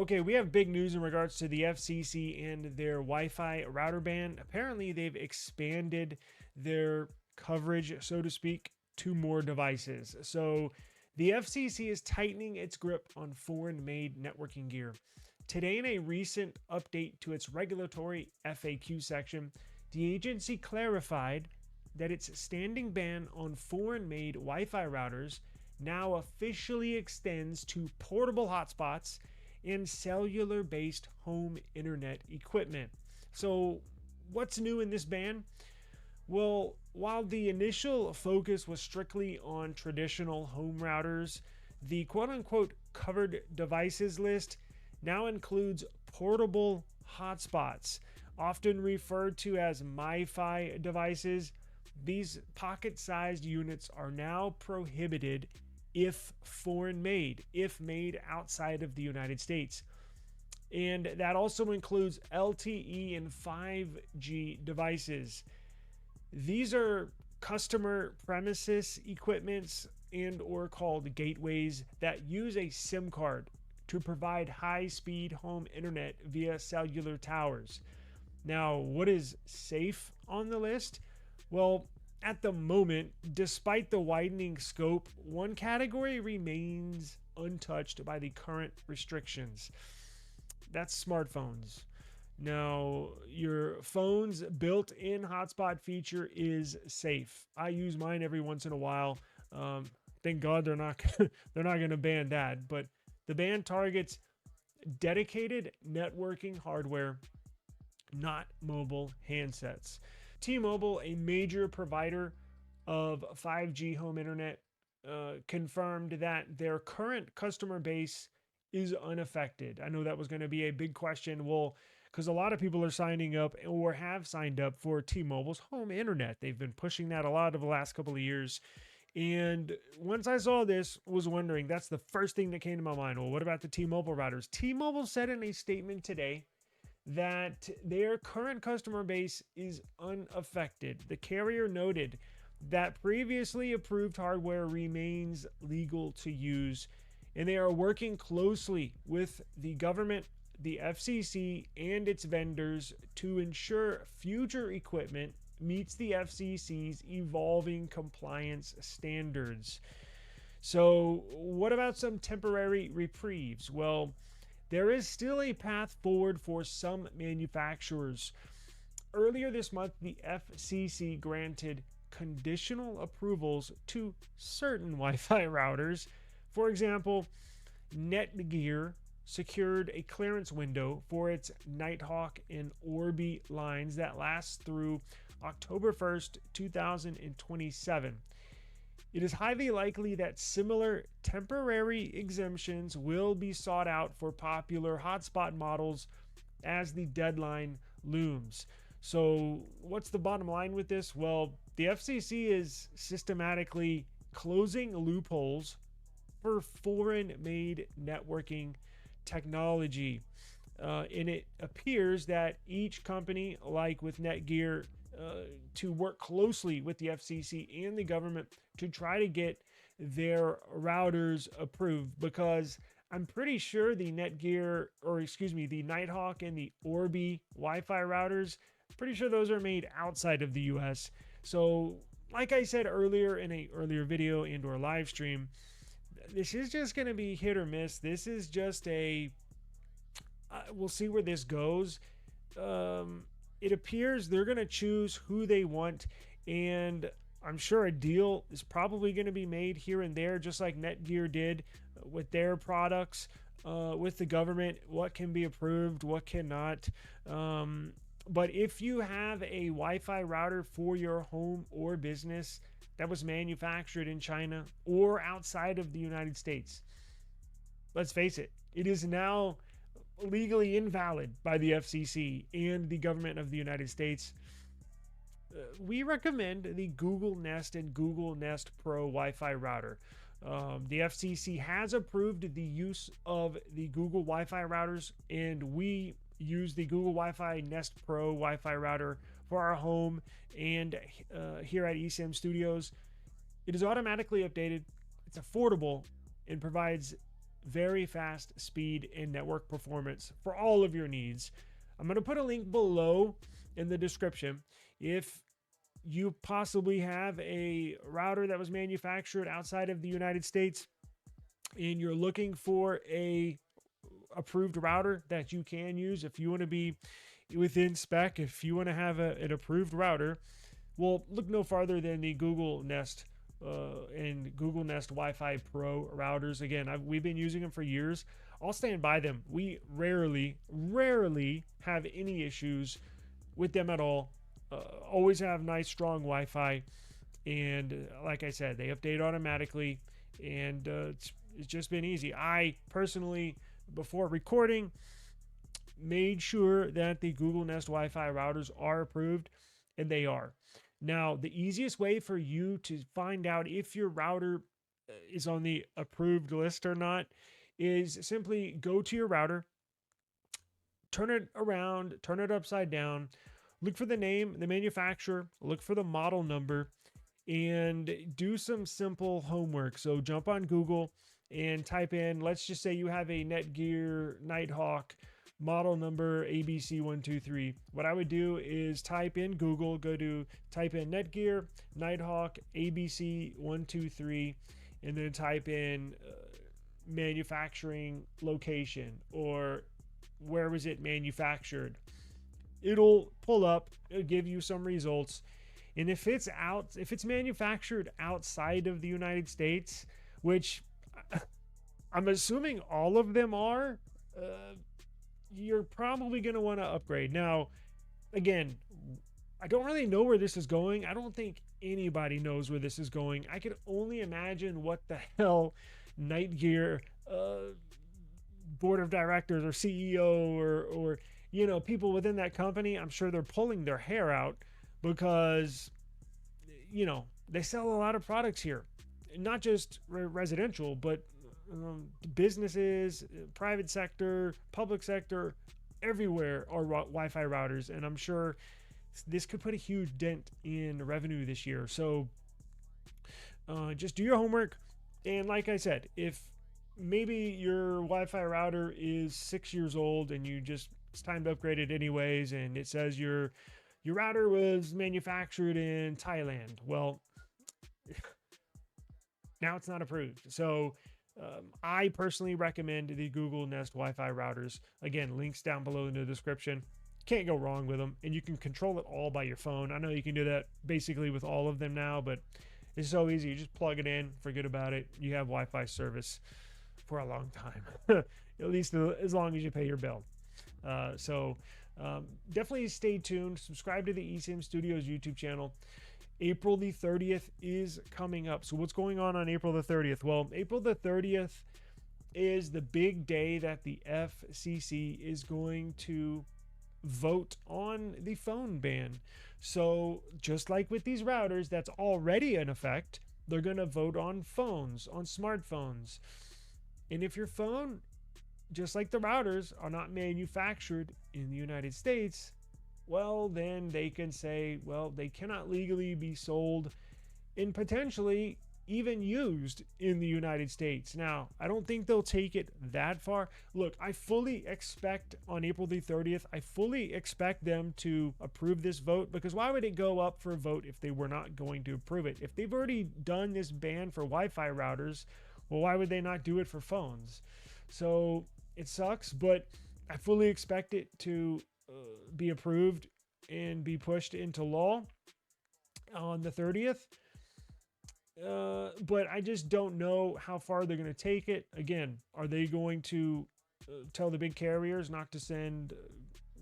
Okay, we have big news in regards to the FCC and their Wi-Fi router ban. Apparently, they've expanded their coverage, so to speak, to more devices. So, the FCC is tightening its grip on foreign-made networking gear. Today, in a recent update to its regulatory FAQ section, the agency clarified that its standing ban on foreign-made Wi-Fi routers now officially extends to portable hotspots and cellular-based home internet equipment. So, what's new in this ban? Well, while the initial focus was strictly on traditional home routers, the quote-unquote covered devices list now includes portable hotspots, often referred to as MiFi devices. These pocket-sized units are now prohibited if foreign made, if made outside of the United States. And that also includes LTE and 5G devices. These are customer premises equipments and or called gateways that use a SIM card to provide high-speed home internet via cellular towers. Now, what is safe on the list? Well, at the moment, despite the widening scope, one category remains untouched by the current restrictions. That's smartphones. Now, your phone's built-in hotspot feature is safe. I use mine every once in a while. Thank God they're not going to ban that. But the ban targets dedicated networking hardware, not mobile handsets. T-Mobile, a major provider of 5G home internet, confirmed that their current customer base is unaffected. I know that was going to be a big question. Well, because a lot of people are signing up or have signed up for T-Mobile's home internet. They've been pushing that a lot over the last couple of years. And once I saw this, was wondering, that's the first thing that came to my mind. Well, what about the T-Mobile routers? T-Mobile said in a statement today that their current customer base is unaffected. The carrier noted that previously approved hardware remains legal to use, and they are working closely with the government, the FCC, and its vendors to ensure future equipment meets the FCC's evolving compliance standards. So, what about some temporary reprieves? Well, there is still a path forward for some manufacturers. Earlier this month, the FCC granted conditional approvals to certain Wi-Fi routers. For example, Netgear secured a clearance window for its Nighthawk and Orbi lines that lasts through October 1st, 2027. It is highly likely that similar temporary exemptions will be sought out for popular hotspot models as the deadline looms. So, what's the bottom line with this? Well, the FCC is systematically closing loopholes for foreign-made networking technology. And it appears that each company, like with Netgear, to work closely with the FCC and the government to try to get their routers approved, because I'm pretty sure the the Nighthawk and the Orbi Wi-Fi routers, pretty sure those are made outside of the US. So, like I said earlier in a earlier video and or live stream, this is just going to be hit or miss. This is just we'll see where this goes. It appears they're going to choose who they want, and I'm sure a deal is probably going to be made here and there, just like Netgear did with their products with the government, what can be approved, what cannot. But if you have a Wi-Fi router for your home or business that was manufactured in China or outside of the United States, let's face it, it is now legally invalid by the FCC and the government of the United States. We recommend the Google Nest and Google Nest Pro Wi-Fi router. The FCC has approved the use of the Google Wi-Fi routers, and we use the Google Wi-Fi Nest Pro Wi-Fi router for our home and here at eSIM Studios. It is automatically updated, it's affordable, and provides very fast speed and network performance for all of your needs. I'm going to put a link below in the description. If you possibly have a router that was manufactured outside of the United States and you're looking for a approved router that you can use, if you want to be within spec, if you want to have an approved router, well, look no farther than the Google Nest and Google Nest Wi-Fi Pro routers. Again, we've been using them for years. I'll stand by them. We rarely have any issues with them at all. Always have nice, strong Wi-Fi, and like I said, they update automatically, and it's just been easy. I personally, before recording, made sure that the Google Nest Wi-Fi routers are approved, and they are. Now, the easiest way for you to find out if your router is on the approved list or not is simply go to your router, turn it around, turn it upside down, look for the name, the manufacturer, look for the model number, and do some simple homework. So jump on Google and type in, let's just say you have a Netgear Nighthawk model number ABC123. What I would do is type in Google, type in Netgear Nighthawk ABC123, and then type in manufacturing location or where was it manufactured. It'll pull up, it'll give you some results. And if it's manufactured outside of the United States, which I'm assuming all of them are, you're probably going to want to upgrade. Now, again, I don't really know where this is going. I don't think anybody knows where this is going. I can only imagine what the hell Netgear board of directors or CEO or people within that company, I'm sure they're pulling their hair out because, they sell a lot of products here, not just residential, but businesses, private sector, public sector, everywhere are Wi-Fi routers. And I'm sure this could put a huge dent in revenue this year. So just do your homework. And like I said, if maybe your Wi-Fi router is 6 years old and it's time to upgrade it anyways, and it says your router was manufactured in Thailand. Well, now it's not approved. So I personally recommend the Google Nest Wi-Fi routers. Again, links down below in the description. Can't go wrong with them, and you can control it all by your phone. I know you can do that basically with all of them now, but it's so easy. You just plug it in, forget about it. You have Wi-Fi service for a long time, at least as long as you pay your bill. So definitely stay tuned. Subscribe to the eSIM Studios YouTube channel. April the 30th is coming up. So what's going on April the 30th? Well, April the 30th is the big day that the FCC is going to vote on the phone ban. So just like with these routers, that's already in effect. They're going to vote on phones, on smartphones. And if your phone, just like the routers, are not manufactured in the United States, well, then they can say, well, they cannot legally be sold and potentially even used in the United States. Now, I don't think they'll take it that far. Look, I fully expect on April the 30th, I fully expect them to approve this vote, because why would it go up for a vote if they were not going to approve it? If they've already done this ban for Wi-Fi routers, well, why would they not do it for phones? So it sucks, but I fully expect it to be approved and be pushed into law on the 30th. But I just don't know how far they're going to take it. Again, are they going to tell the big carriers not to send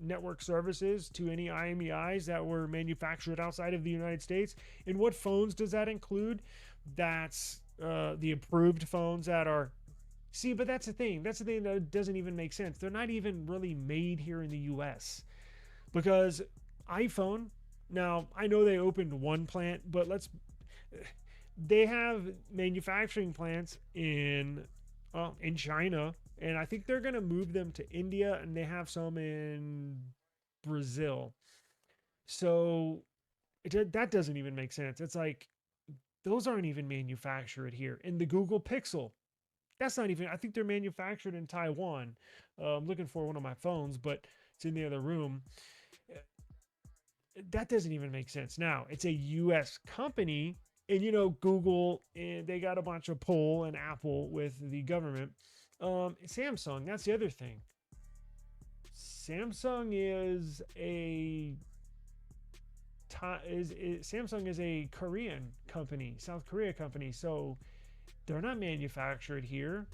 network services to any IMEIs that were manufactured outside of the United States? And what phones does that include? That's the approved phones that are... See, but that's the thing. That's the thing that doesn't even make sense. They're not even really made here in the US. Because iPhone, now I know they opened one plant, but they have manufacturing plants in China, and I think they're going to move them to India, and they have some in Brazil. So that doesn't even make sense. It's like, those aren't even manufactured here. And the Google Pixel, That's not even, I think they're manufactured in Taiwan. I'm looking for one of my phones, but it's in the other room. That doesn't even make sense. Now, it's a US company, and Google, and they got a bunch of pull, and Apple with the government. Samsung, that's the other thing. Samsung is a Samsung is a Korean company, South Korea company, so they're not manufactured here.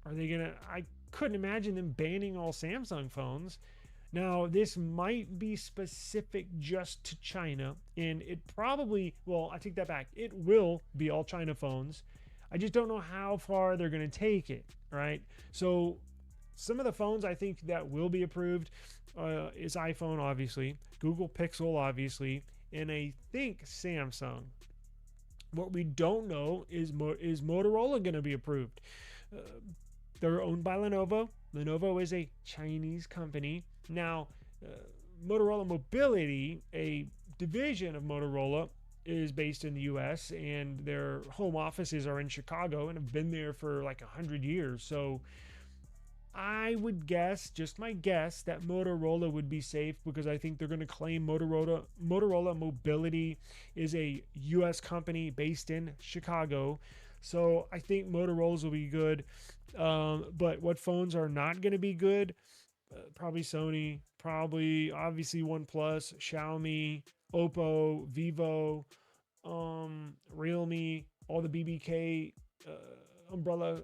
Are they gonna? I couldn't imagine them banning all Samsung phones. Now, this might be specific just to China, and it probably, well, I take that back. It will be all China phones. I just don't know how far they're going to take it, right? So, some of the phones I think that will be approved is iPhone, obviously, Google Pixel, obviously, and I think Samsung. What we don't know is Motorola going to be approved? They're owned by Lenovo. Lenovo is a Chinese company. Now, Motorola Mobility, a division of Motorola, is based in the US, and their home offices are in Chicago and have been there for like 100 years. So I would guess, just my guess, that Motorola would be safe, because I think they're going to claim Motorola Mobility is a US company based in Chicago. So I think Motorola's will be good. But what phones are not going to be good? Probably Sony, probably obviously OnePlus, Xiaomi, Oppo, Vivo, Realme, all the BBK umbrella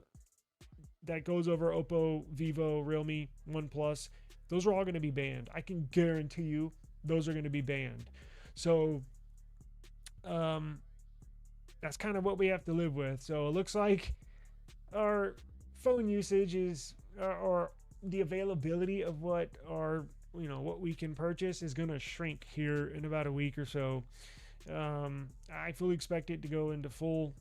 that goes over Oppo, Vivo, Realme, OnePlus. Those are all going to be banned. I can guarantee you those are going to be banned. So that's kind of what we have to live with. So it looks like our phone usage is, or the availability of what we can purchase is going to shrink here in about a week or so. I fully expect it to go into full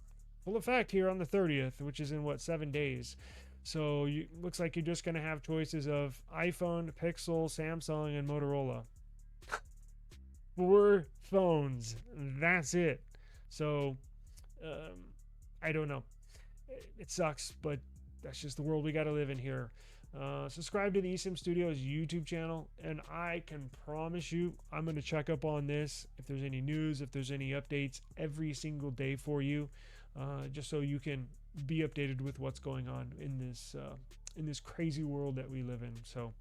effect here on the 30th, which is in 7 days. So looks like you're just going to have choices of iPhone, Pixel, Samsung, and Motorola. 4 phones. That's it. So I don't know. It sucks, but that's just the world we got to live in here. Subscribe to the eSIM Studios YouTube channel, and I can promise you I'm going to check up on this if there's any news, if there's any updates every single day for you, just so you can be updated with what's going on in this crazy world that we live in. So